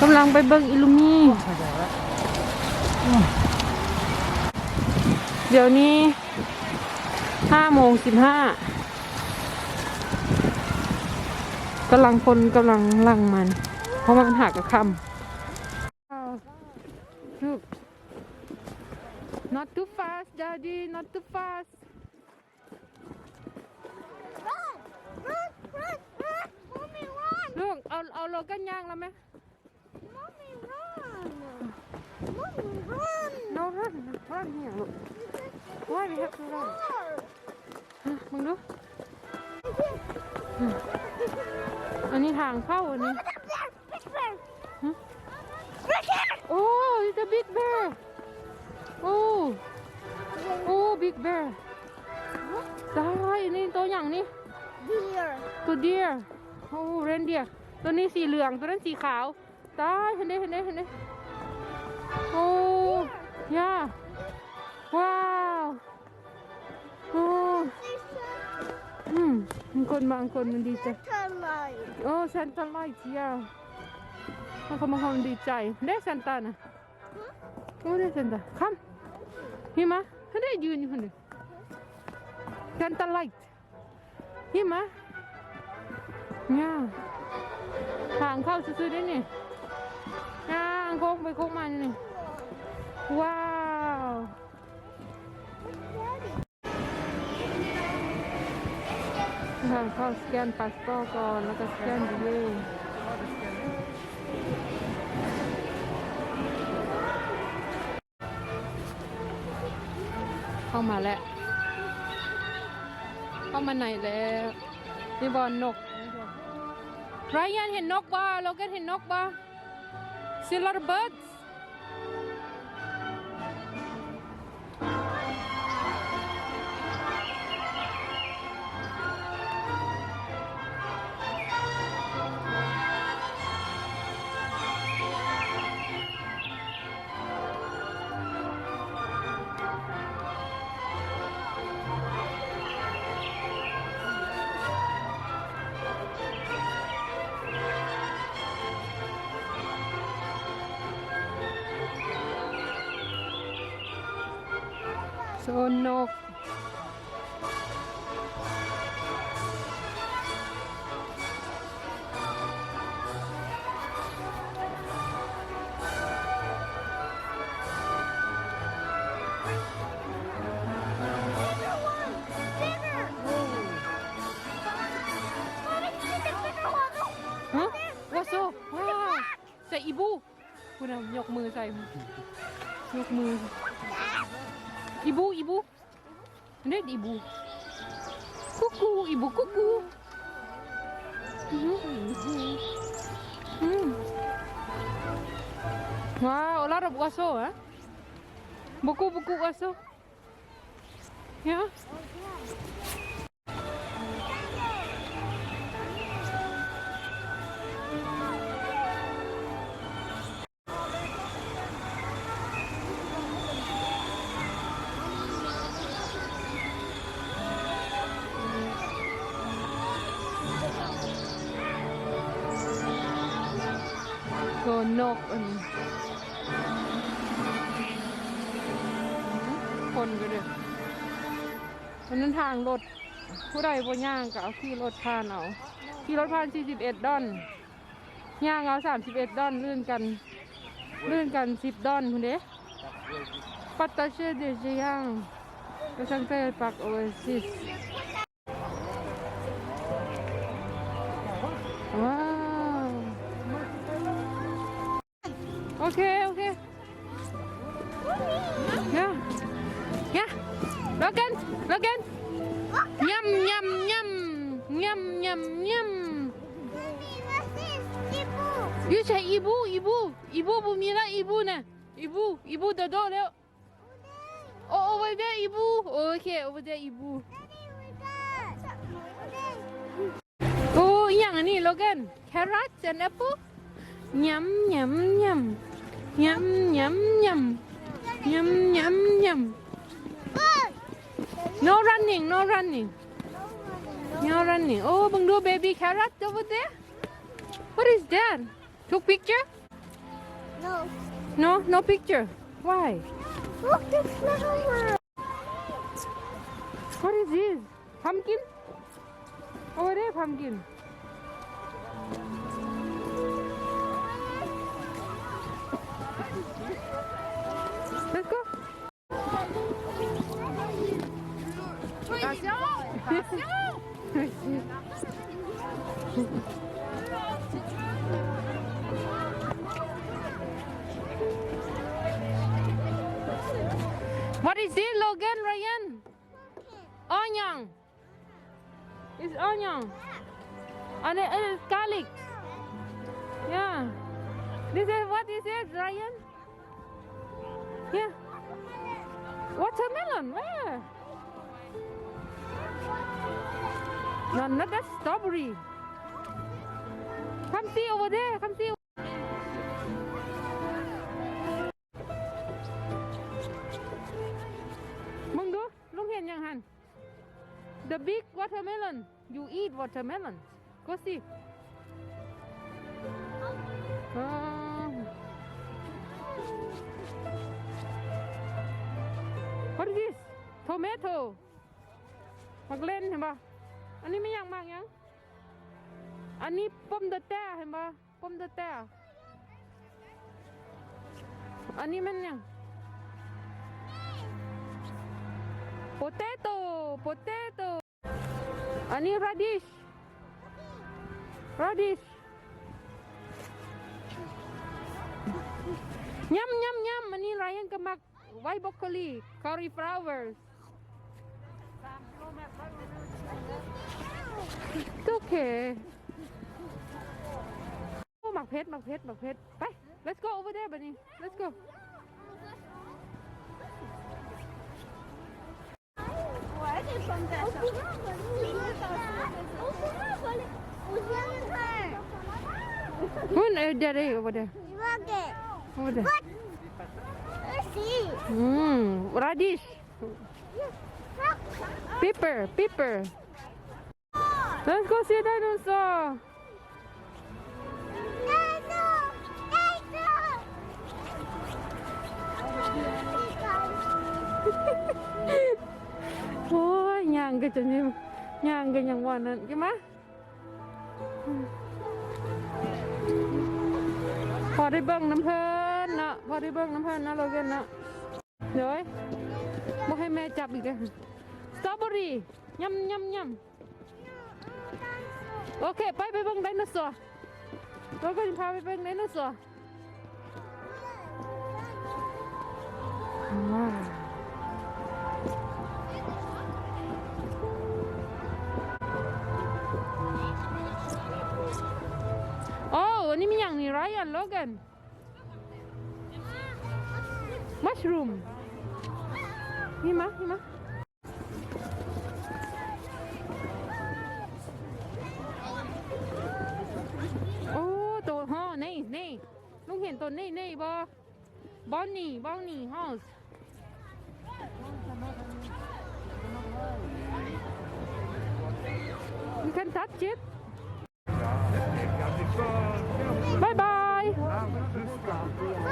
กำลังไปเบิ่งอิลูมีเดี๋ยวนี้5:15กำลังคนกำลังลังมันเพราะมันหักกับคำลูก not too fast daddy not too fastลูกเอาโลกันย่างแล้วไหม no run เนี่ยลูก why we have to run มึงดูอันนี้ทางเข้าอันนี้โอ้ it's a big bear โอ้ big bear ตายนี่ตัวอย่างนี้ตัวเดียร์โอ้เรนเดียร์ตัวนี้สีเหลืองตัวนั้นสีขาวตายเห็นไหมโอ้ย่าว้าวโอ้บางคนมันดีใจโอ้ซันต้าไลท์ย่าบางคนดีใจได้ซันต้านะโอ้ได้ซันต้าคัมหิมะได้ยืนอยู่คนเดียวซันต้าไลท์หิมะเนี่ยทางเข้าซื้อได้เนี่ยโค้งไปโค้งมาเนี่ยว้าวทางเข้าสแกนพาสปอร์ตก่อนแล้วก็สแกนดีเลยเข้ามาแล้วเข้ามาไหนแล้วนี่บอลนกไรยันเห็นนกบ้าเราก็เห็นนกบ้า See a lot of birdsโซนนกว้าวโซ่ว้าวใส่อีบูคุณเอายกมือใส่ยกมือibu lihat ibu kuku ibu kuku wow a lot of waso buku waso yaนกคนก็เลยวันนั้นทางรถผู้ใดบ่ย่างก็เอาขี่รถผ่าน41 ดอนย่างเอา31 ดอนลื่นกัน10 ดอนคุณเด้ปัตตาเชเดจย่างก็ช่างเตะปักโอเอซิสว้าวโอเคyeah Logan yum you say ibu bumi lah ibu nah ibu dodok leo oh over there ibu okay over there ibu oh yang ni Logan carrot and apple yum no running oh bang do baby carrot over there what is that took picture No. No, no picture. Why? Look, the flower. What is this? Pumpkin? Over there, pumpkin. Let's go. What is this, Logan, Ryan? Onion. It's onion. And it's garlic. Yeah. This is what is it, Ryan? Yeah. Watermelon. Where? No, not that strawberry. Come see over there. Come see.มึงดูลุงเห็นยังหัน The big watermelon. You eat watermelon. Go see. What is this? Tomato. มักเล่นเห็นปะอันนี้ไม่ยังมากยังอันนี้ป้อมเดอะแต้เห็นปะป้อมเดอะแต้อันนี้มันยัง Potato. Potato. อันนี้ radish. Radish. ยำอันนี้ไรยังกับมัก white broccoli cauliflowers. It's okay. หมักเพชรไป let's go over there บัดนี้ let's go. There, over there. Over there. Radish. Pepper. Let's go see dinosaur. Ôi, nhàng cái chân em, nhàng cái nhàng hoàn cái má. พอได้เบิ่งน้ำเพลินนะพอได้เบิ่งน้ำเพลินนะโลเกนนะเดี๋ยวบอกให้แม่จับอีกเลยสตรอเบอรี่ยำโอเคไปเบิ่งไดโนเสาร์เราก็จะพาไปเบิ่งไดโนเสาร์ว้าวโอ้อันนี้มีอย่างนี้ไรอ่ะโลแกนมัชรูมนี่มะโอ้ตัวห่อนี่ลุงเห็นตัวนี่บอนนี่ฮอสYou can touch it. Bye bye.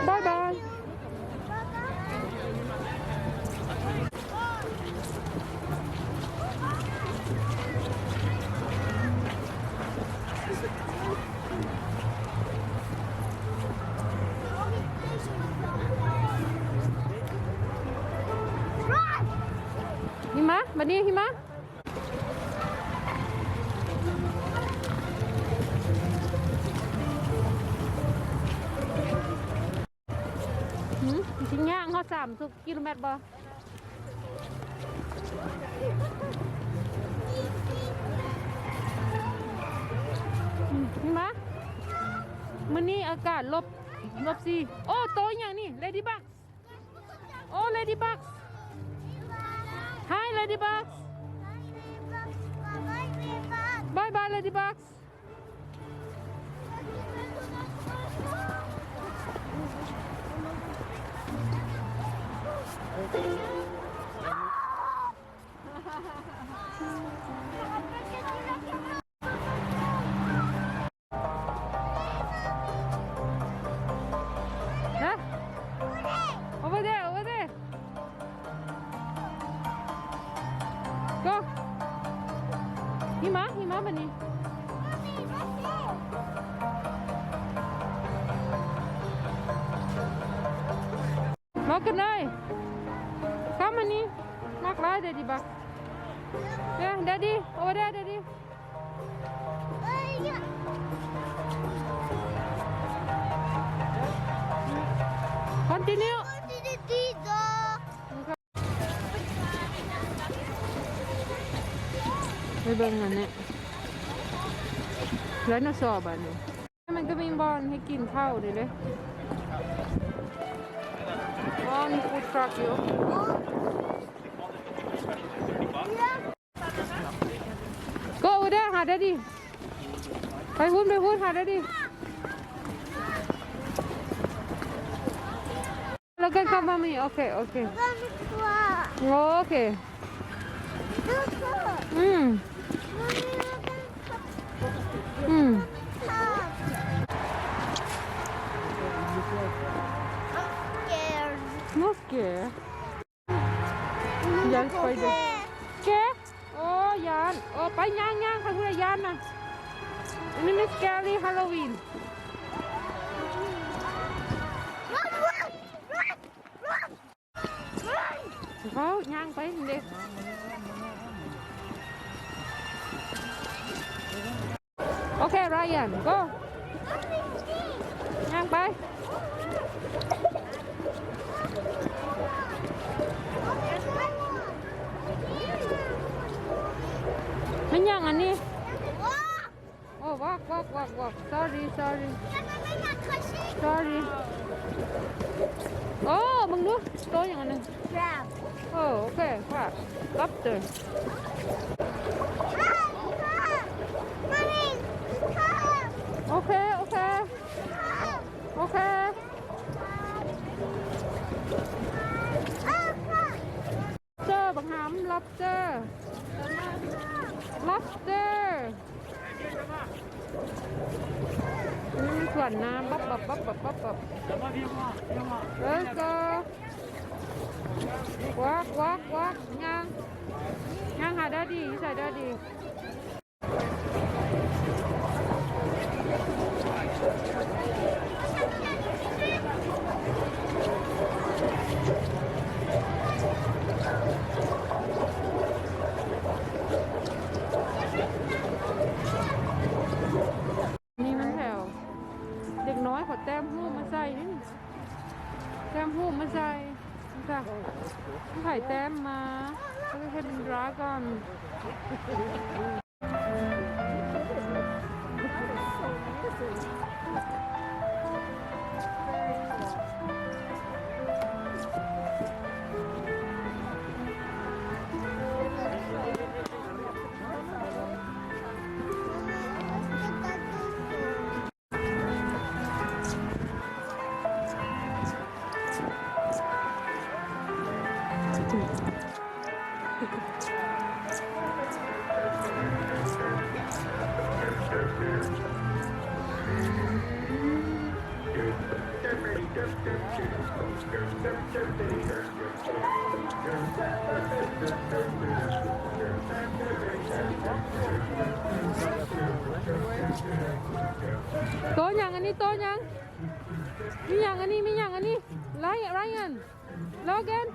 Bye bye. Hima, Bani Hima. Chị nhang họ 30 kmบ่นี่มามื้อนี้อากาศลบ4โอ้โตอย่างนี้ Ladybug โอ้ Ladybug Hi Ladybug Bye bye Ladybug กันเลยข้ามมานี่มากไรเดดดี้บักเนี่ยเดดดี้โอ้เดดดี้ continue ไปเบิ่งอันนี้แล้วน่าสอบอันนี้มันก็มีบอลให้กินข้าวดิเลยบอลฟู้ดทรัคอยู่ก็เอาได้หาได้ดิไปพูดหาได้ดิแล้วก็เข้ามามีโอเคโอเคอืมnot scared ยันไปเด็กแกโอ้ยันโอ้ไปย่างใครพูดยันนะอันนี้ scary Halloween เขาย่างไปเด็กโอเคไรอัน go ย่างไปไม่ย่างอันนี้โอ้ walk sorry โอ้มึงดูตัวอย่างนั้นโอ้โอเคค่ะ lobster โอเคเจอบังหำ lobster นี่ส่วนน้ำบับแล้วก็วักย่างหาได้ดีใส่ได้ดีนี่มันแถวเด็กน้อยขอแต้มหูมาใส่นี่แต้มหูมาใส่ค่ะไข่แต้มมาแล้วก็เป็นดราก้อน โตยังอันนี้โตยังมีอย่างอันนี้ไรอันโลแกน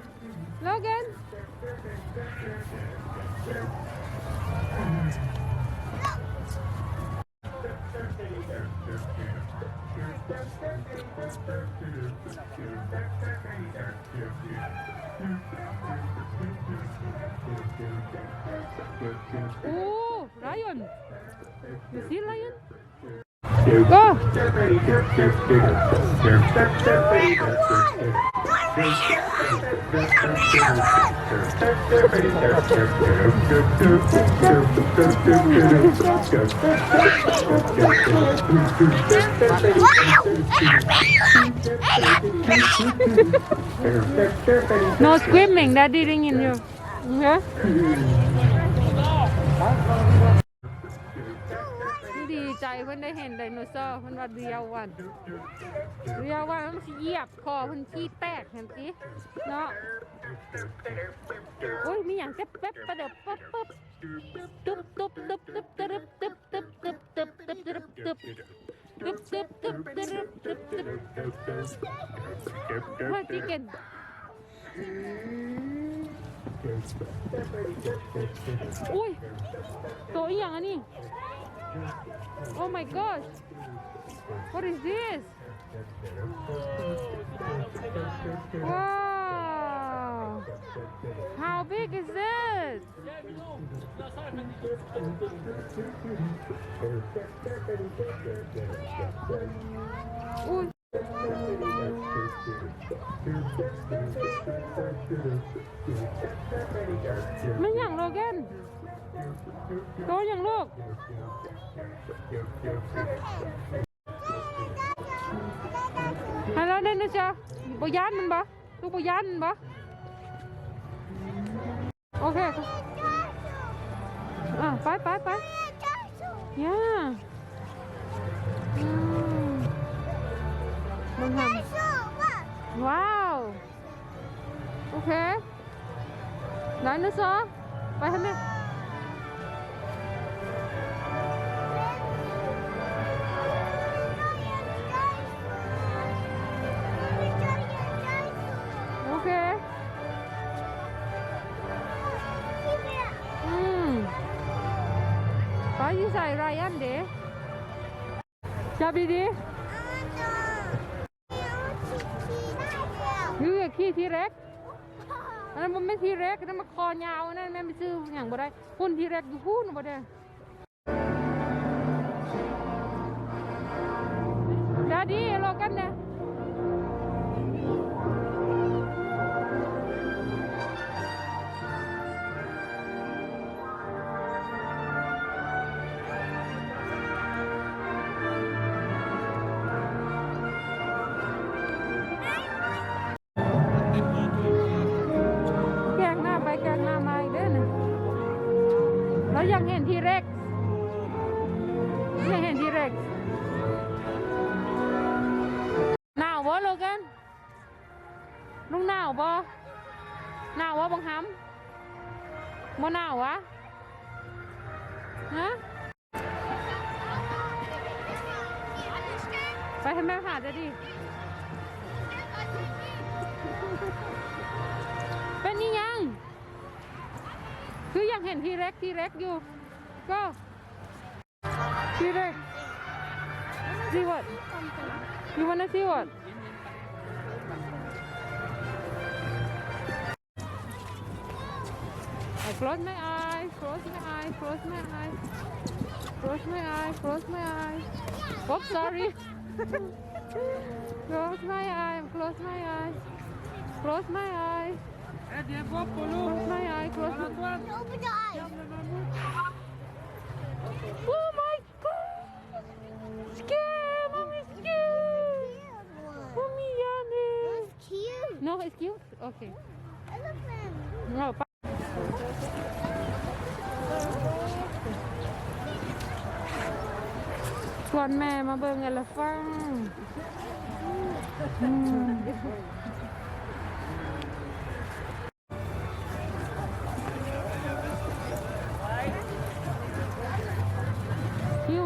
โอ้ไรอันyou see lion go no screaming that didn't in you okayดีใจเพิ่นได้เห็นไดโนเสาร์เพิ่นว่าเรียววันมันสิเหยียบคอเพิ่นขี้แตกเห็นติเนาะโอ้ยมีหยังแป๊บประเดบปึ๊บตุ๊บWhat chicken อุ้ยตัวอีหยังอันนี้ Oh my gosh what is this wow how big is thisอุ้ยมันอย่างโลแกนตัวอย่างลูกฮัลโหลเดนนะจ๊ะบยานมันปะลูกบยานมันปะโอเคไปย่ามันทำว้าวโอเคไดโนเสาร์ไปทำไมโอเคไปที่ใส่ไรอันเด๋จับดีๆยูอยากขี่ทีเร็กอันนั้นมันไม่ทีเร็กนั่นมันคอยาวนั่นแม่ไม่ซื้ออย่างบ่ได้หุ่นทีเร็กอยู่หุ่นบ่ได้ดาดีรอกันนะเราอยากเห็นทีเร็กอยากเห็นทีเร็กหนาวบ่โลกันลุงหนาวบ่บังคับบ่หนาววะฮะไปให้แม่หาจะดิเป็นนี่ยังคืออยากเห็นทีเร็กอยู่ก็ทีเร็ก see what you wanna see what I close my eyes close my eyes close my eyes close my eyes close my eyes oops sorry close my eyes close my eyes close my eyes close my eyes close my eyes Open your eyes. oh my god scared mommy scared mommy yummy That's cute. no it's cute okay Elephant. no ชวนแม่มาเบิ่งเอลฟัง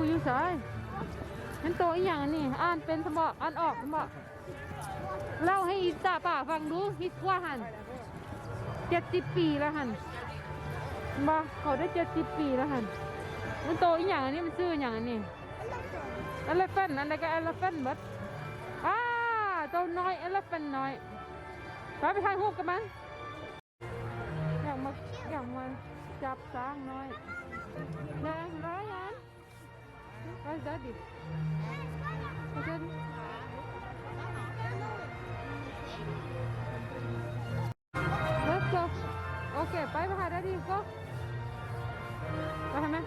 อยู่สายเห็นตัวอีหยังนี่อ่านเป็นสมออ่านออกสมอเล่าให้อีตาป่าฟังดูฮิตกว่าหัน70 ปีแล้วหันบ่เขาได้70 ปีแล้วหันมันโตอีหยังอันนี้มันชื่ออย่างอันนี้เอลเฟนอะไรก็เอลเฟนเบิดตัวน้อยเอลเฟนน้อยไปถ่ายรูปกันมั้ยอยากมาจับช้างน้อยแรงร้อยยันWhere's Daddy? Where's Daddy? Let's go. Okay, bye bye, Daddy. Go. Bye, man.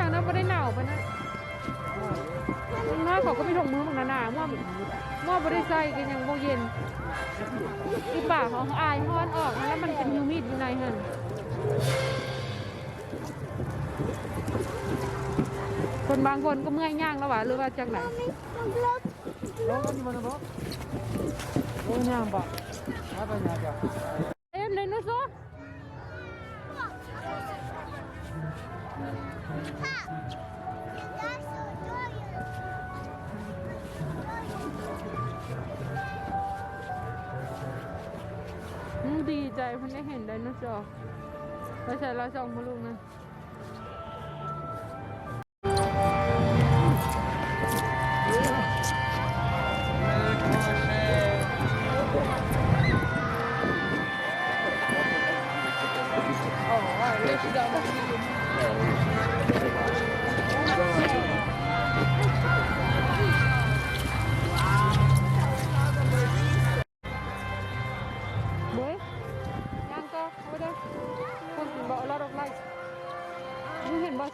างนั้นไม่ได้หนาวปะนะน้อยเขาก็ไม่ถงมือมึงหนาๆมั่วไม่ได้ใส่กันยังโบเย็นอีป่าเขาอายฮ้อนออกแล้วมันเป็นยูมิดอยู่ในหันคนบางคนก็เมื่อยย่างแล้ววะหรือว่าจากไหนโอ้ยย่างบ่เอ็มเลยนะโซ่ดีใจเพิ่นได้เห็นไดโนเสาร์เราใช้เราส่องมาลูกนะ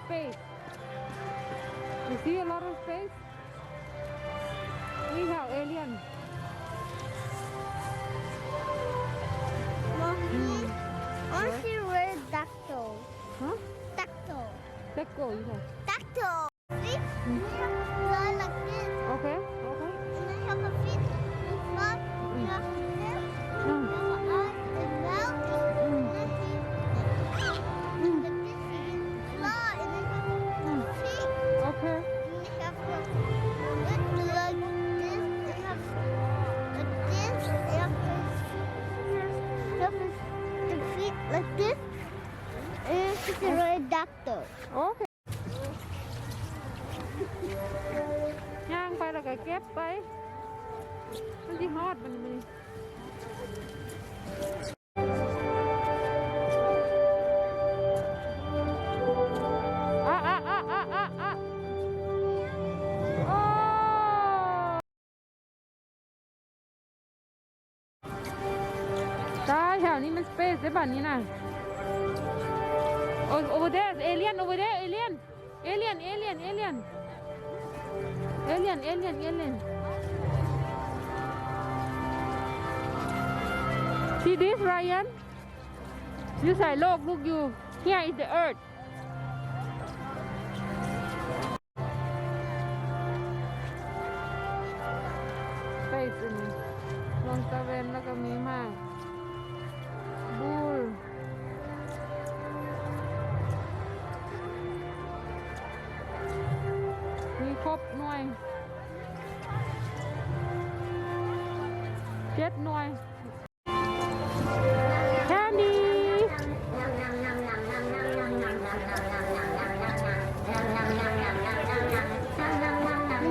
space. You see a lot of space? We have alien. Mommy, I see red dactyl. Huh? Dactyl. Let's go, you know. Dactyl. See? Fly like this. Okay, okay. And they have a feet. And front. You have a tail. Mm. You have an eye. And mouth. And then see. And then this is fly. And then have a feet. Okay. And they have a look like this. They have like this. They have the feet like this. And it's a red dactyl. Okay. ย่างไปแล้วก็เก็บไปมันที่ฮอดมันมีโอ้ตายแถวนี้มันสเปซได้ป่ะนี้น่ะover there alien over there alien See this, Ryan? You say, look, you. Here is the earth. Space in it. ลงตะเวนแล้วก็มีมากบูลมีครบหน่วย7 หน่วยแค่นี้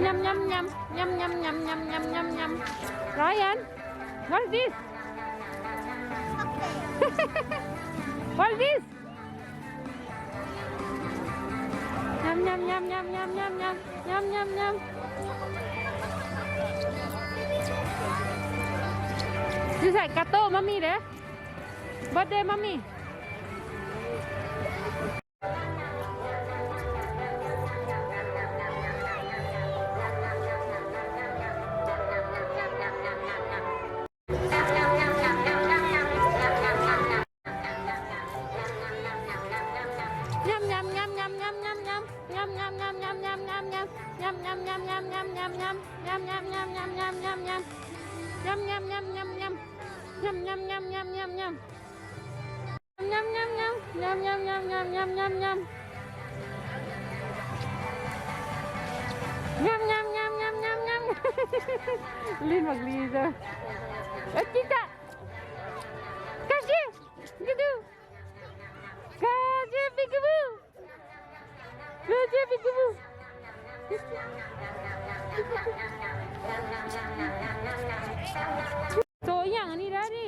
ยำRyan what is this what is thisยำYou say gato mommy there birthday mommy Lin mặc lì rồi. Kita. Kaji. Gitu. Kaji pikibu. Kaji pikibu. Rồiอย่างอันนี้ได้ดิ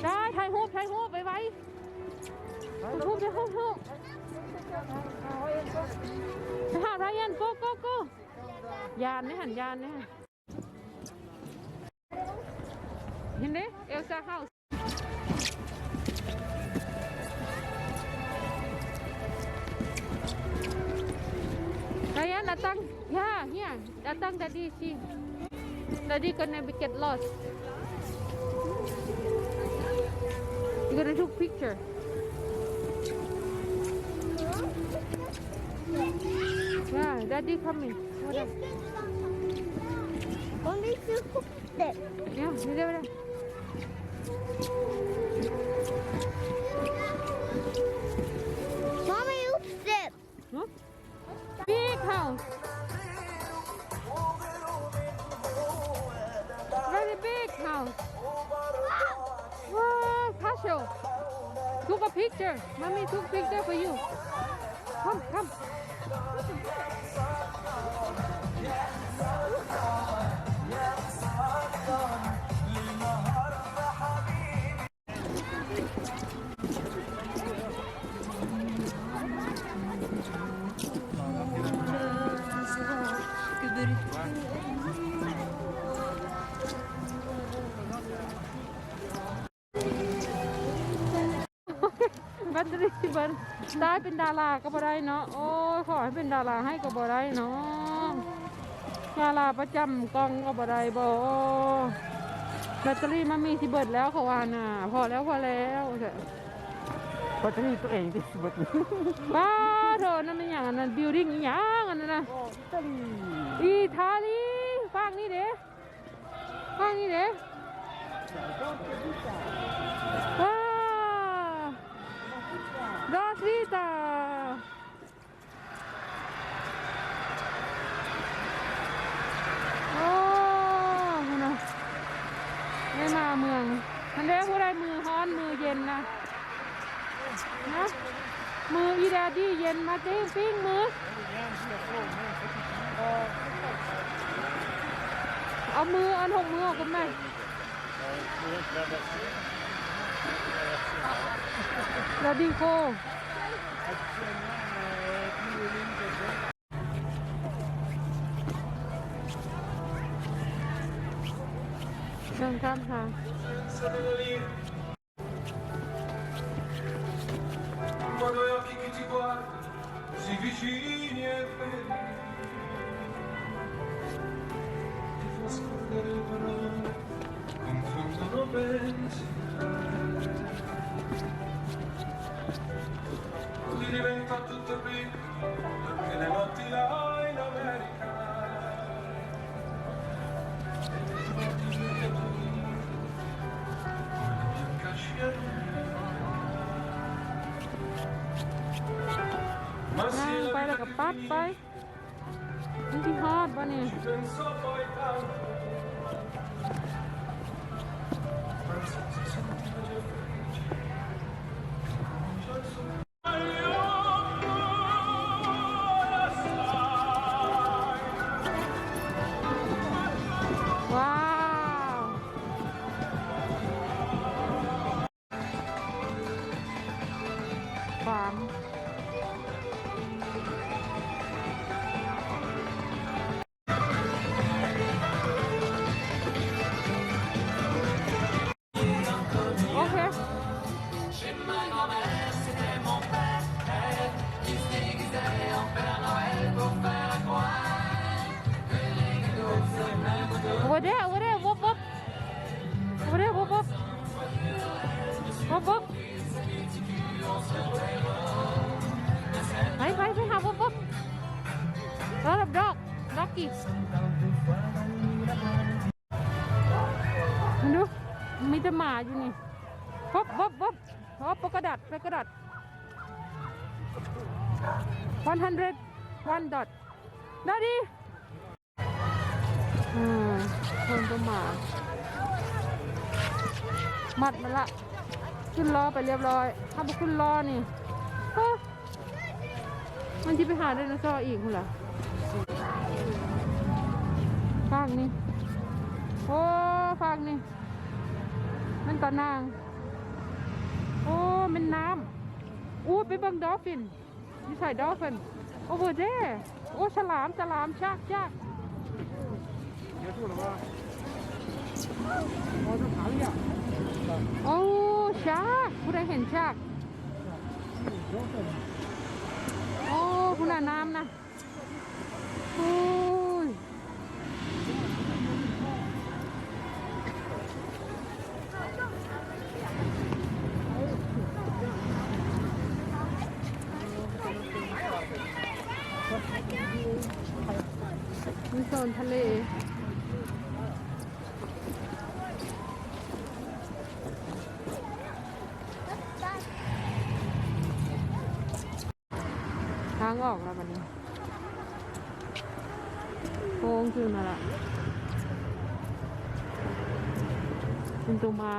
ได้ถ่ายรูปไปไว้รูปหาไรยันโกยานนี่หันยานนี่เห็นไหมเอลซ่าเฮาส์ Diane, datang. Yeah, here. Datang Daddy. See. Daddy gonna get lost. You gonna take picture. Yeah, Daddy coming. What up? Only two steps. Yeah, there. Mommy, you step. Huh? Big house. Very big house. Wow, castle. Took a picture. Mommy took picture for you. Come, come.บัตรที่บัตรได้เป็นดาราก็บ่ได้เนาะโอ้ยขอให้เป็นดาราให้ก็บ่ได้เนาะดาราประจำกองก็บ่ได้บ่แบตเตอรี่มันมีที่เบิดแล้วเขาว่าน่ะพอแล้วแบตเตอรี่ตัวเองที่เบิด ป้าเธอนั่นมันอย่างนั้นบิวดิ้งอย่างนั้นนะ อิตาลีอิตาลีฟังนี่เด้ฟังนี่เด้ว้าดอสวิตาโอ้คุณนะได้มาเมืองอันเด้ผู้ใดมือฮ้อนมือเย็นนะนะมืออีดาดี้เย็นมาจิ้งปิ้งมือเอามืออันหกมือออกกันไหมดาดี้โคเดินข้ามทาง Quando gli occhi che ti guardano così vicini e veri ti fa scordare le parole confondono pensieri così diventa tutto piccolo anche le notti là in America e ti porti via tu come la bianca scia Ma นั่ง se ไป la แล้ว vita ก็ che ปัดไป finì นี่ที่ฮอดป่ะเนี่ย ci penso poi tanto penso si sentiva già felice ว้าวฟาร์มโอเค over there whoop whoop over there whoop whoop whoop whoop ไปหา whoop whoop แล้วดอกกี้ดูมีแต่หมาอยู่นี่วบไปกระดัด100 dot ได้ดิคนตัวหมามัดมันละขึ้นล้อไปเรียบร้อยถ้าบุขึ้นล้อนี่มันจะไปหาไดโนเสาร์อีกคุณล่ะฟากนี่โอ้ฟากนี่มันตะนางโอ้มันน้ำอู้ไปเบิ่งดอลฟินนี่ใส่ดอลฟินโอ้โหเจ้โอ้ฉลามชัก结束了吗？哦，这爬了呀！ โอ้ชักผู้ใดเห็นชักโอ้คุณน้ำนะ ซนทะเลทางออกแล้ววันนี้โค้งขึ้นมาละเป็นตัวมา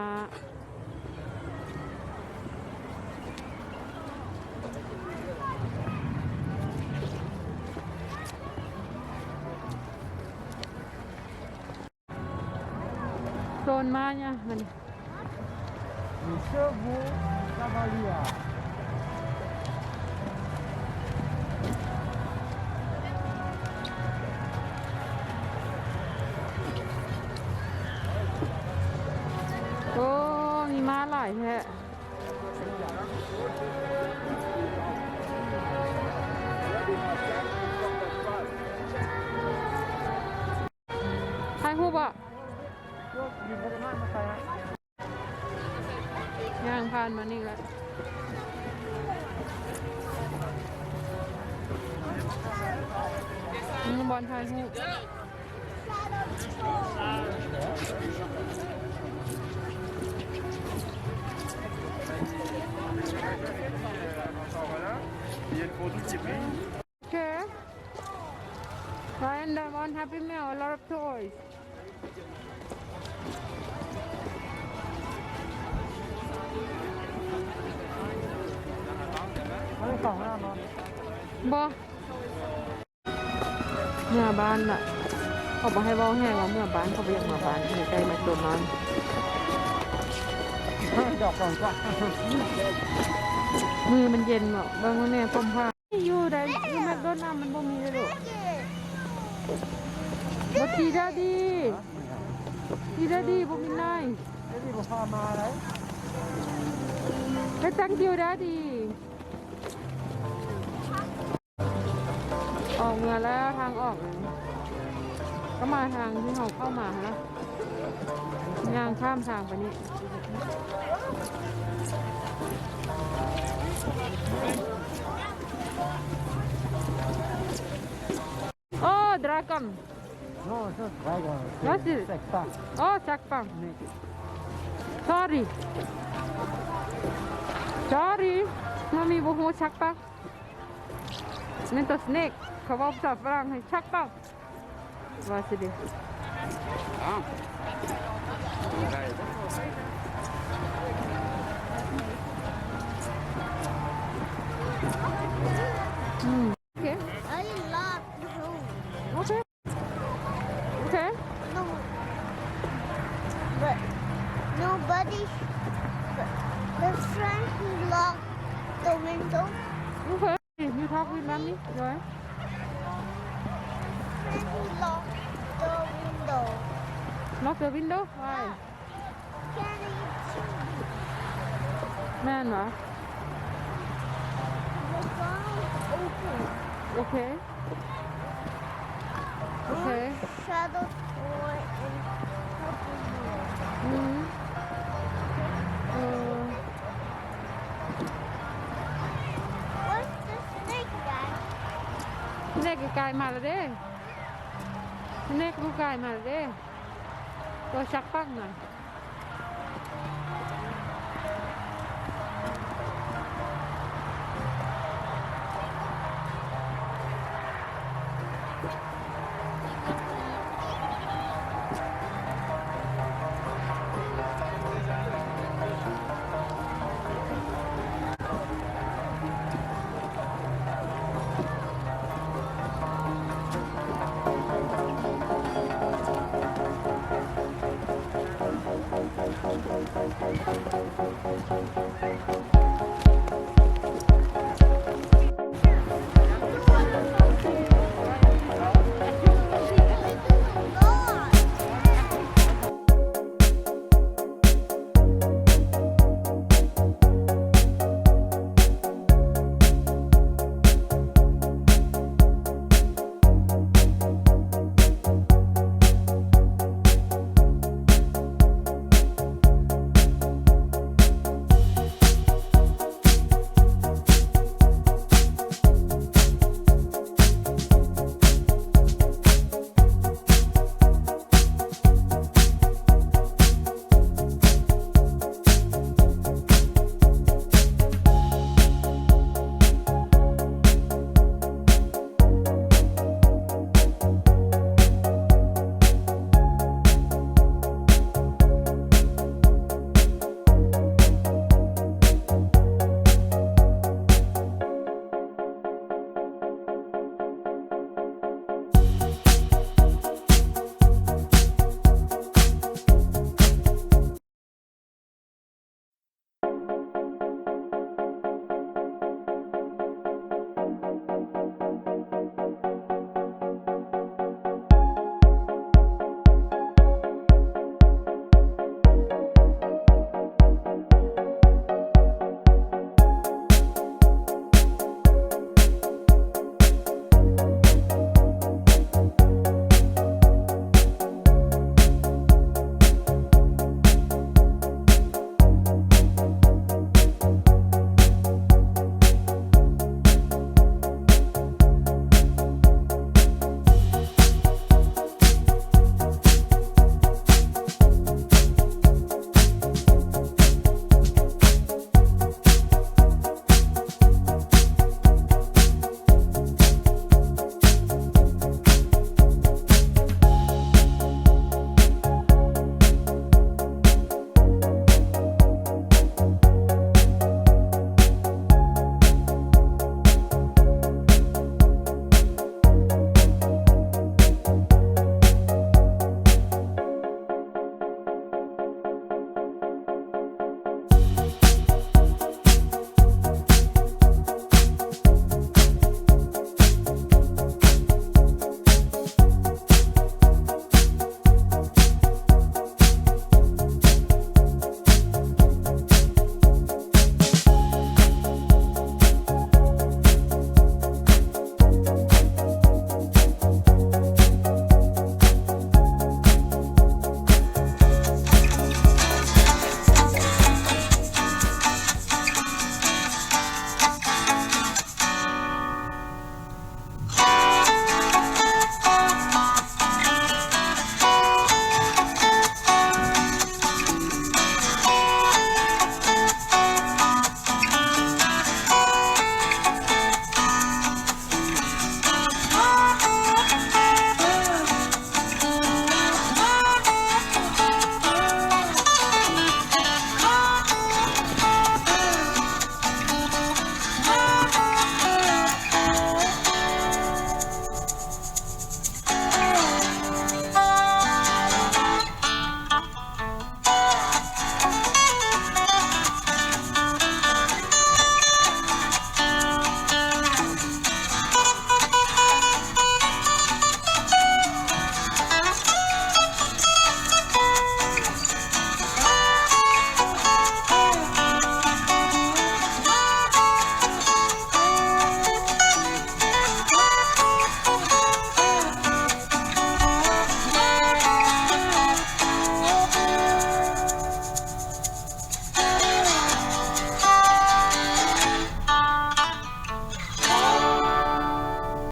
โซนมาเนี่ยมัน มีเชือกบูคาบาเลีย โอ้มีม้าหลายแท้ถ่ายรูปอ่ะ ยกยิงปริมาณมาใส่ฮะ ย่างผ่านมานี่แล้วบอลถ่ายรูป Okay. And one Happy Meal, a lot of toys. ไม่ได้ของหน้ามา บ่เมื่อบ้านล่ะเขาบอกให้เว้าแห้งว่าเมื่อบ้านเขาไปยังเมื่อบ้านในใจมาตัวนั้น ดอกก่อนกว่า มือมันเย็นเนาะบางวันเนี่ยผมผ้าอยู่ได้อยู่แมคโดนัลด์มันบ่มีเลยลูกบ่ตีได้ดีตีได้ดีบ่มีนาย ไอ้ที่ผมพามาเลย ให้ตั้งคิวได้ดีออกเมื่อแล้วทางออกเลยก็มาทางที่เขาเข้ามาแล้วย่างข้ามทางไปนี่โอ้ดราก้อน โน้ตไรกัน What's it? เซ็กซ์ โอ้จักปัง sorry sorry มันมีบุหูชักปังนี่ตัวสเนกเขาบอกภาษาฝรั่งให้ชักปังว่าสิดิโอเค I love the room. โอเคโอเค No, but nobody. But the friend who locked the window. โอเคyou talk with mommy เลย Friend who locked the window. lock the window why Can you see แม่นเหรอ the ground open? โอเคโอเค Shadow door and open door. อืมเออ What's the snake guy? เนกกายมาแล้วเด้เนกลูกกายมาแล้วเด้ตัวชักปังหน่อย